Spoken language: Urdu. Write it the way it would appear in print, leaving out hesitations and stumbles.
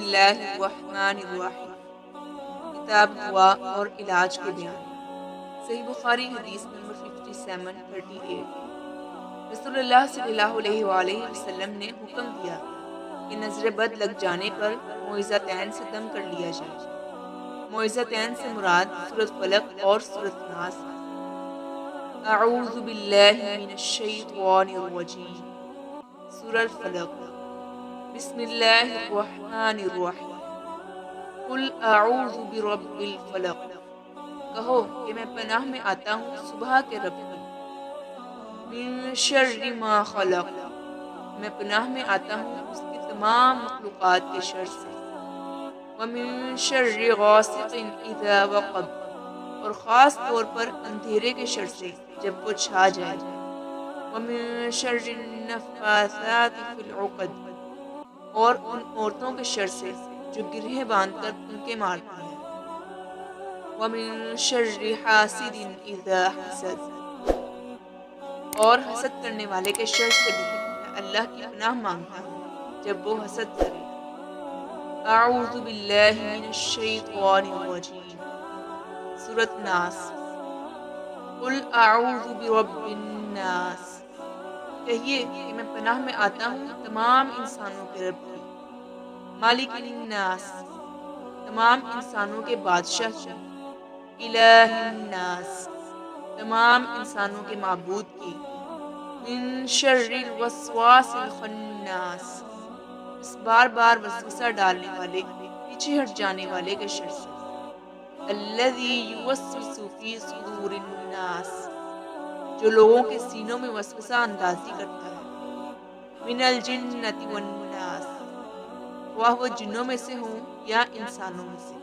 اللہ الرحمن الرحیم۔ کتاب دعا اور علاج کے بیان۔ صحیح بخاری حدیث نمبر 5738۔ رسول اللہ صلی اللہ علیہ وآلہ وسلم نے حکم دیا کہ نظر بد لگ جانے پر معوذتین سے دم کر لیا جائے۔ معوذتین سے مراد سورۃ فلق اور سورۃ ناس۔ اعوذ باللہ من الشیطان الرجیم۔ سورۃ الفلق۔ بسم اللہ الرحمن الرحیم۔ قل اعوذ برب الفلق۔ کہو کہ میں پناہ میں آتا ہوں صبح کے رب کی۔ من شر ما خلق۔ میں پناہ میں آتا ہوں اس کی تمام مخلوقات کے شر سے۔ ومن شر غاسق اذا وقب۔ اور خاص طور پر اندھیرے کے شر سے جب وہ چھا جائے۔ ومن شر النفاثات فی العقد۔ اور ان عورتوں کے شر سے جو گرہیں باندھ کر ان کے مارتی ہیں۔ ومن شر حاسد اذا حسد۔ اور حسد کرنے والے کے شر سے بھی میں اللہ کی پناہ مانگتا ہوں جب وہ حسد کرے۔ اعوذ باللہ من الشیطان الرجیم۔ سورۃ ناس۔ قل اعوذ برب الناس۔ کہیے کہ میں پناہ میں آتا ہوں تمام انسانوں کے رب کی۔ مالک الناس۔ تمام انسانوں کے بادشاہ کی۔ الہ الناس۔ تمام انسانوں کے معبود کی۔ من شر الوسواس الخناس۔ اس بار بار وسوسہ ڈالنے والے، پیچھے ہٹ جانے والے کے شر سے۔ الذی یوسوس فی صدور الناس۔ جو لوگوں کے سینوں میں وسوسہ اندازی کرتا ہے۔ من الجنۃ والناس۔ خواہ وہ جنوں میں سے ہوں یا انسانوں میں سے۔